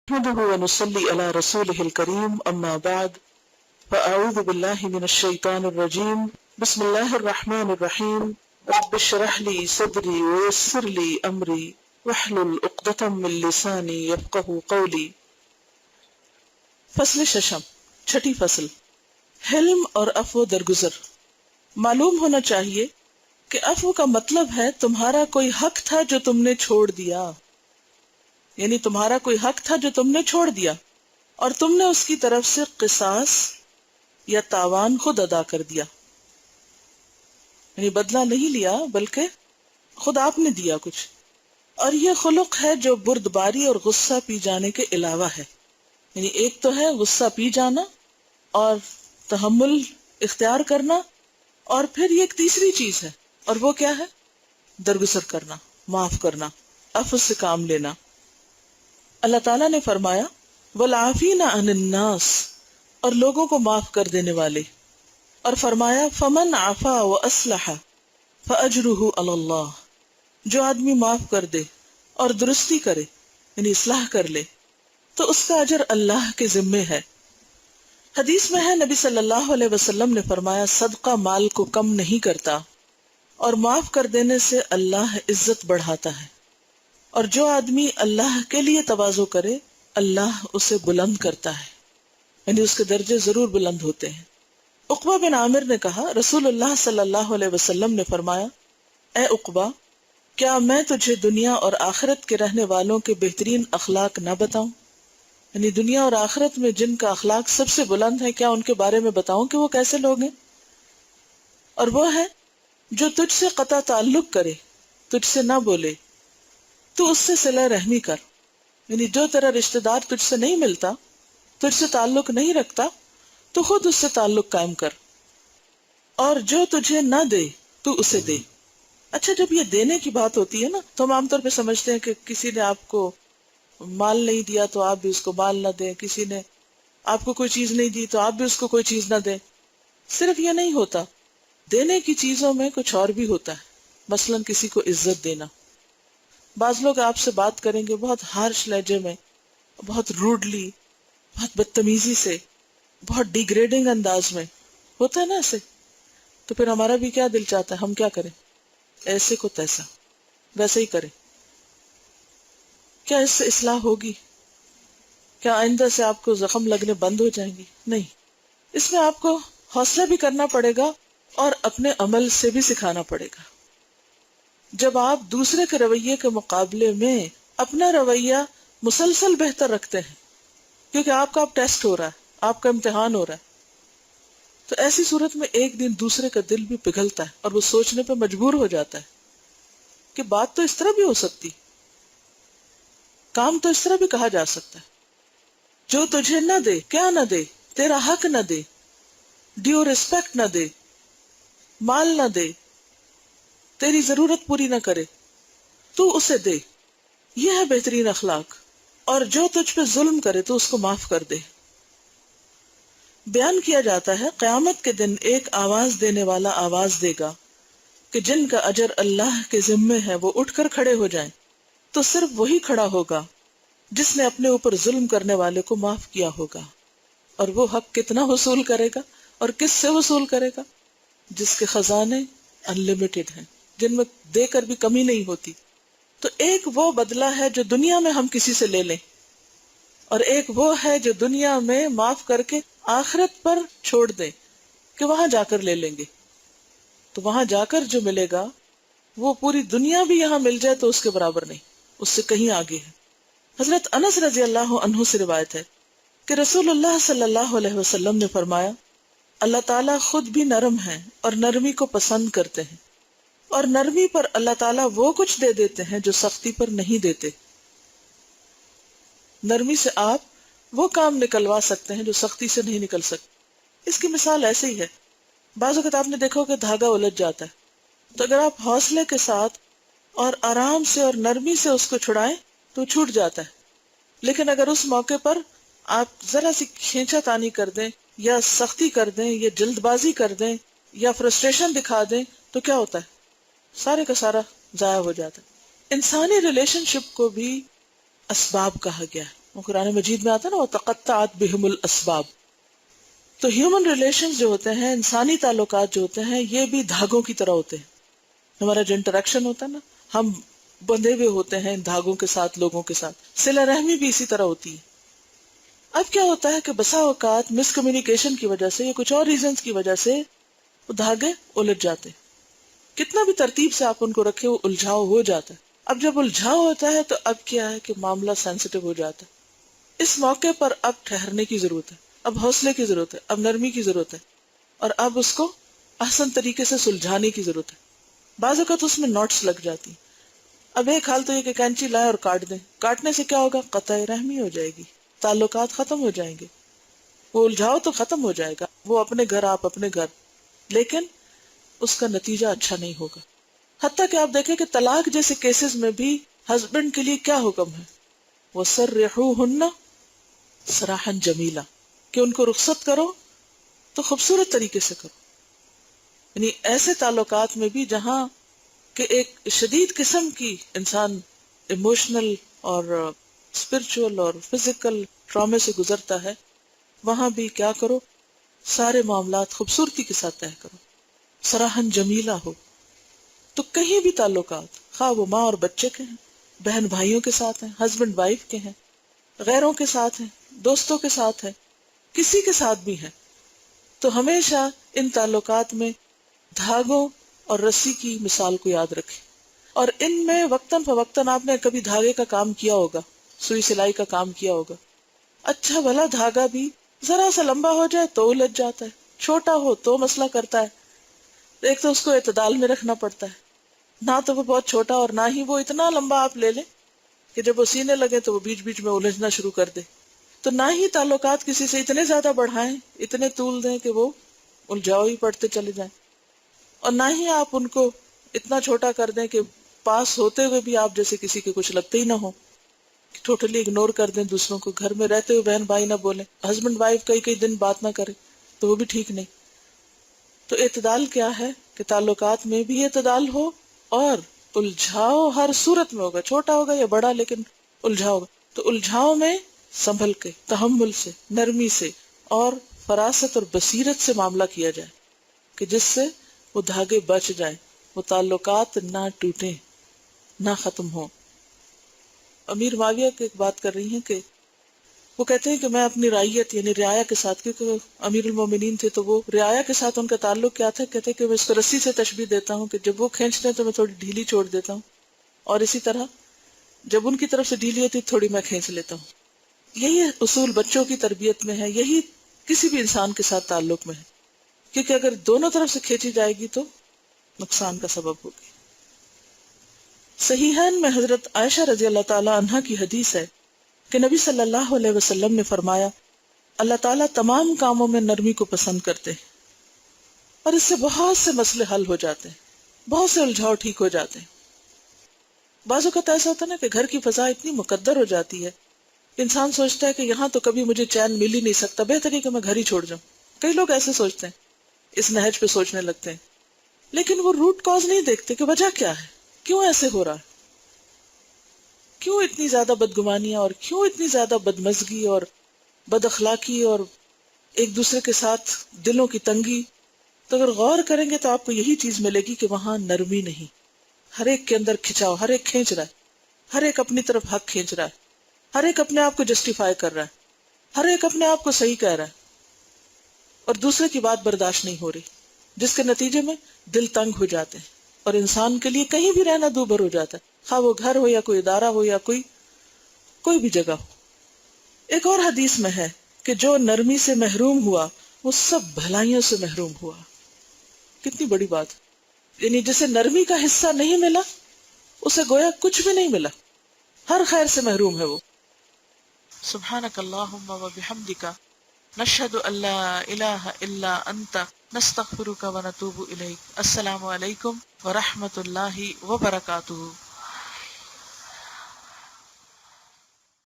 نحمده ونصلي على رسوله الكريم أما بعد فأعوذ بالله من الشيطان الرجيم بسم الله الرحمن الرحيم رب اشرح لي صدري ويسر لي أمري واحلل عقدة من لساني يفقهوا قولي۔ فصل ششم، چھٹی فصل، حلم اور عفو درگزر۔ معلوم ہونا چاہیے کہ عفو کا مطلب ہے تمہارا کوئی حق تھا جو تم نے چھوڑ دیا، یعنی تمہارا کوئی حق تھا جو تم نے چھوڑ دیا اور تم نے اس کی طرف سے قصاص یا تاوان خود ادا کر دیا، یعنی بدلہ نہیں لیا بلکہ خود آپ نے دیا کچھ۔ اور یہ خلق ہے جو بردباری اور غصہ پی جانے کے علاوہ ہے، یعنی ایک تو ہے غصہ پی جانا اور تحمل اختیار کرنا، اور پھر یہ ایک تیسری چیز ہے، اور وہ کیا ہے؟ درگزر کرنا، معاف کرنا، عفو سے کام لینا۔ اللہ تعالیٰ نے فرمایا وَالْعَافِينَ عَنِ النَّاسِ، اور لوگوں کو معاف کر دینے والے، اور فرمایا فَمَنْ عَفَا وَأَصْلَحَ فَأَجْرُهُ عَلَى اللَّهِ، جو آدمی معاف کر دے اور درستی کرے یعنی اصلاح کر لے تو اس کا اجر اللہ کے ذمے ہے۔ حدیث میں ہے نبی صلی اللہ علیہ وسلم نے فرمایا صدقہ مال کو کم نہیں کرتا اور معاف کر دینے سے اللہ عزت بڑھاتا ہے، اور جو آدمی اللہ کے لیے تواضع کرے اللہ اسے بلند کرتا ہے، یعنی اس کے درجے ضرور بلند ہوتے ہیں۔ عقبہ بن عامر نے کہا رسول اللہ صلی اللہ علیہ وسلم نے فرمایا اے عقبہ، کیا میں تجھے دنیا اور آخرت کے رہنے والوں کے بہترین اخلاق نہ بتاؤں، یعنی دنیا اور آخرت میں جن کا اخلاق سب سے بلند ہے کیا ان کے بارے میں بتاؤں کہ وہ کیسے لوگ ہیں؟ اور وہ ہے جو تجھ سے قطع تعلق کرے، تجھ سے نہ بولے، تو اس سے صلہ رحمی کر، یعنی جو تیرا رشتہ دار تجھ سے نہیں ملتا، تجھ سے تعلق نہیں رکھتا، تو خود اس سے تعلق قائم کر، اور جو تجھے نہ دے تو اسے دے۔ اچھا، جب یہ دینے کی بات ہوتی ہے نا تو ہم عام طور پہ سمجھتے ہیں کہ کسی نے آپ کو مال نہیں دیا تو آپ بھی اس کو مال نہ دیں، کسی نے آپ کو کوئی چیز نہیں دی تو آپ بھی اس کو کوئی چیز نہ دیں۔ صرف یہ نہیں ہوتا، دینے کی چیزوں میں کچھ اور بھی ہوتا ہے، مثلا کسی کو عزت دینا۔ بعض لوگ آپ سے بات کریں گے بہت ہارش لہجے میں، بہت روڈلی، بہت بدتمیزی سے، بہت ڈیگریڈنگ انداز میں، ہوتا ہے نا ایسے، تو پھر ہمارا بھی کیا دل چاہتا ہے ہم کیا کریں؟ ایسے کو تیسا، ویسے ہی کریں۔ کیا اس سے اصلاح ہوگی؟ کیا آئندہ سے آپ کو زخم لگنے بند ہو جائیں گی؟ نہیں، اس میں آپ کو حوصلہ بھی کرنا پڑے گا اور اپنے عمل سے بھی سکھانا پڑے گا۔ جب آپ دوسرے کے رویے کے مقابلے میں اپنا رویہ مسلسل بہتر رکھتے ہیں، کیونکہ آپ کا اب ٹیسٹ ہو رہا ہے، آپ کا امتحان ہو رہا ہے، تو ایسی صورت میں ایک دن دوسرے کا دل بھی پگھلتا ہے اور وہ سوچنے پہ مجبور ہو جاتا ہے کہ بات تو اس طرح بھی ہو سکتی، کام تو اس طرح بھی کہا جا سکتا ہے۔ جو تجھے نہ دے، کیا نہ دے، تیرا حق نہ دے، ڈیو ریسپیکٹ نہ دے، مال نہ دے، تیری ضرورت پوری نہ کرے، تو اسے دے، یہ ہے بہترین اخلاق۔ اور جو تجھ پہ ظلم کرے تو اس کو معاف کر دے۔ بیان کیا جاتا ہے قیامت کے دن ایک آواز دینے والا آواز دے گا کہ جن کا اجر اللہ کے ذمے ہے وہ اٹھ کر کھڑے ہو جائیں، تو صرف وہی کھڑا ہوگا جس نے اپنے اوپر ظلم کرنے والے کو معاف کیا ہوگا۔ اور وہ حق کتنا وصول کرے گا اور کس سے وصول کرے گا؟ جس کے خزانے انلمیٹڈ ہیں، جن میں دے کر بھی کمی نہیں ہوتی۔ تو ایک وہ بدلہ ہے جو دنیا میں ہم کسی سے لے لیں، اور ایک وہ ہے جو دنیا میں معاف کر کے آخرت پر چھوڑ دیں کہ وہاں جا کر لے لیں گے۔ تو وہاں جا کر جو ملے گا وہ پوری دنیا بھی یہاں مل جائے تو اس کے برابر نہیں، اس سے کہیں آگے ہے۔ حضرت انس رضی اللہ عنہ سے روایت ہے کہ رسول اللہ صلی اللہ علیہ وسلم نے فرمایا اللہ تعالیٰ خود بھی نرم ہے اور نرمی کو پسند کرتے ہیں، اور نرمی پر اللہ تعالیٰ وہ کچھ دے دیتے ہیں جو سختی پر نہیں دیتے۔ نرمی سے آپ وہ کام نکلوا سکتے ہیں جو سختی سے نہیں نکل سکتے۔ اس کی مثال ایسے ہی ہے، بعض اوقات آپ نے دیکھو کہ دھاگا الجھ جاتا ہے، تو اگر آپ حوصلے کے ساتھ اور آرام سے اور نرمی سے اس کو چھڑائیں تو چھوٹ جاتا ہے، لیکن اگر اس موقع پر آپ ذرا سی کھینچا تانی کر دیں یا سختی کر دیں یا جلد بازی کر دیں یا فرسٹریشن دکھا دیں تو کیا ہوتا ہے؟ سارے کا سارا ضائع ہو جاتا ہے۔ انسانی ریلیشن شپ کو بھی اسباب کہا گیا ہے، وہ قرآن مجید میں آتا ہے نا وَتَقَطَّعَتْ بِهِمُ الْأَسْبَابُ. تو ہیومن ریلیشنز جو ہوتے ہیں، انسانی تعلقات جو ہوتے ہیں، یہ بھی دھاگوں کی طرح ہوتے ہیں. ہمارا جو انٹریکشن ہوتا ہے نا، ہم بندھے ہوئے ہوتے ہیں ان دھاگوں کے ساتھ، لوگوں کے ساتھ. صلہ رحمی بھی اسی طرح ہوتی ہے. اب کیا ہوتا ہے کہ بسا اوقات مس کمیونیکیشن کی وجہ سے یا کچھ اور ریزنز کی وجہ سے وہ دھاگے الجھ جاتے. کتنا بھی ترتیب سے آپ ان کو رکھے، وہ الجھاؤ ہو جاتا ہے. اب جب الجھاؤ ہوتا ہے تو اب کیا ہے کہ معاملہ سینسٹیو ہو جاتا ہے. اس موقع پر اب ٹھہرنے کی ضرورت ہے، اب حوصلے کی ضرورت ہے، اب نرمی کی ضرورت ہے، اور اب اس کو احسن طریقے سے سلجھانے کی ضرورت ہے. بعض اوقات اس میں نوٹس لگ جاتی. اب ایک حال تو یہ کہ کینچی لائے اور کاٹ دیں، کاٹنے سے کیا ہوگا؟ قطع رحمی ہو جائے گی، تعلقات ختم ہو جائیں گے. وہ الجھاؤ تو ختم ہو جائے گا، وہ اپنے گھر آپ اپنے گھر، لیکن اس کا نتیجہ اچھا نہیں ہوگا. حتیٰ کہ آپ دیکھیں کہ طلاق جیسے کیسز میں بھی ہسبینڈ کے لیے کیا حکم ہے؟ وَسَرِّحُوهُنَّ سَرَاحًا جَمِيلًا، کہ ان کو رخصت کرو تو خوبصورت طریقے سے کرو. یعنی ایسے تعلقات میں بھی جہاں کہ ایک شدید قسم کی انسان ایموشنل اور اسپرچول اور فزیکل ٹرامے سے گزرتا ہے، وہاں بھی کیا کرو؟ سارے معاملات خوبصورتی کے ساتھ طے کرو، سراہن جمیلہ ہو. تو کہیں بھی تعلقات، خواہ وہ ماں اور بچے کے ہیں، بہن بھائیوں کے ساتھ ہیں، ہسبینڈ وائف کے ہیں، غیروں کے ساتھ ہیں، دوستوں کے ساتھ ہیں، کسی کے ساتھ بھی ہیں، تو ہمیشہ ان تعلقات میں دھاگوں اور رسی کی مثال کو یاد رکھیں. اور ان میں وقتاً فوقتاً آپ نے کبھی دھاگے کا کام کیا ہوگا، سوئی سلائی کا کام کیا ہوگا. اچھا بھلا دھاگا بھی ذرا سا لمبا ہو جائے تو الجھ جاتا ہے، چھوٹا ہو تو مسئلہ کرتا ہے. ایک تو اس کو اعتدال میں رکھنا پڑتا ہے، نہ تو وہ بہت چھوٹا اور نہ ہی وہ اتنا لمبا آپ لے لیں کہ جب وہ سینے لگے تو وہ بیچ بیچ میں الجھنا شروع کر دے. تو نہ ہی تعلقات کسی سے اتنے زیادہ بڑھائیں، اتنے طول دیں کہ وہ الجھاؤ ہی پڑتے چلے جائیں، اور نہ ہی آپ ان کو اتنا چھوٹا کر دیں کہ پاس ہوتے ہوئے بھی آپ جیسے کسی کے کچھ لگتے ہی نہ ہو، ٹوٹلی اگنور کر دیں دوسروں کو. گھر میں رہتے ہوئے بہن بھائی نہ بولیں، ہسبینڈ وائف کئی کئی دن بات نہ کرے تو وہ بھی ٹھیک نہیں. تو اعتدال کیا ہے کہ تعلقات میں بھی اعتدال ہو، اور الجھاؤ ہر صورت میں ہوگا، چھوٹا ہوگا یا بڑا، لیکن الجھاؤ ہوگا. تو الجھاؤ میں سنبھل کے، تحمل سے، نرمی سے اور فراست اور بصیرت سے معاملہ کیا جائے کہ جس سے وہ دھاگے بچ جائیں، وہ تعلقات نہ ٹوٹیں، نہ ختم ہوں. امیر معاویہ کی ایک بات کر رہی ہیں کہ وہ کہتے ہیں کہ میں اپنی رعیت یعنی رعایا کے ساتھ، کیونکہ امیر المومنین تھے تو وہ رعایا کے ساتھ ان کا تعلق کیا تھا، کہتے ہیں کہ میں اس کو رسی سے تشبیہ دیتا ہوں کہ جب وہ کھینچتے ہیں تو میں تھوڑی ڈھیلی چھوڑ دیتا ہوں، اور اسی طرح جب ان کی طرف سے ڈھیلی ہوتی تھوڑی میں کھینچ لیتا ہوں. یہی اصول بچوں کی تربیت میں ہے، یہی کسی بھی انسان کے ساتھ تعلق میں ہے، کیونکہ اگر دونوں طرف سے کھینچی جائے گی تو نقصان کا سبب ہوگی. صحیحین میں حضرت عائشہ رضی اللہ تعالی عنہا کی حدیث ہے کہ نبی صلی اللہ علیہ وسلم نے فرمایا، اللہ تعالیٰ تمام کاموں میں نرمی کو پسند کرتے ہیں، اور اس سے بہت سے مسئلے حل ہو جاتے ہیں، بہت سے الجھاؤ ٹھیک ہو جاتے ہیں. بعض اوقات ایسا ہوتا ہے نا کہ گھر کی فضا اتنی مقدر ہو جاتی ہے، انسان سوچتا ہے کہ یہاں تو کبھی مجھے چین مل ہی نہیں سکتا، بہتر ہے کہ میں گھر ہی چھوڑ جاؤں. کئی لوگ ایسے سوچتے ہیں، اس نہج پہ سوچنے لگتے ہیں، لیکن وہ روٹ کاز نہیں دیکھتے کہ وجہ کیا ہے، کیوں ایسے ہو رہا ہے، کیوں اتنی زیادہ بدگمانیاں اور کیوں اتنی زیادہ بدمزگی اور بد اخلاقی اور ایک دوسرے کے ساتھ دلوں کی تنگی. تو اگر غور کریں گے تو آپ کو یہی چیز ملے گی کہ وہاں نرمی نہیں، ہر ایک کے اندر کھچاؤ، ہر ایک کھینچ رہا ہے، ہر ایک اپنی طرف حق کھینچ رہا ہے، ہر ایک اپنے آپ کو جسٹیفائی کر رہا ہے، ہر ایک اپنے آپ کو صحیح کہہ رہا ہے، اور دوسرے کی بات برداشت نہیں ہو رہی، جس کے نتیجے میں دل تنگ ہو جاتے ہیں اور انسان کے لیے کہیں بھی رہنا دوبھر ہو جاتا ہے، خواہ وہ گھر ہو یا کوئی ادارہ ہو یا کوئی بھی جگہ ہو. ایک اور حدیث میں ہے کہ جو نرمی سے محروم ہوا وہ سب بھلائیوں سے محروم ہوا. کتنی بڑی بات، یعنی جسے نرمی کا حصہ نہیں ملا اسے گویا کچھ بھی نہیں ملا، ہر خیر سے محروم ہے وہ. سبحانک اللہم و بحمدک، نشہد ان لا الہ الا انت، نستغفرک و نتوب الیک. السلام علیکم ورحمۃ اللہ وبرکاتہ.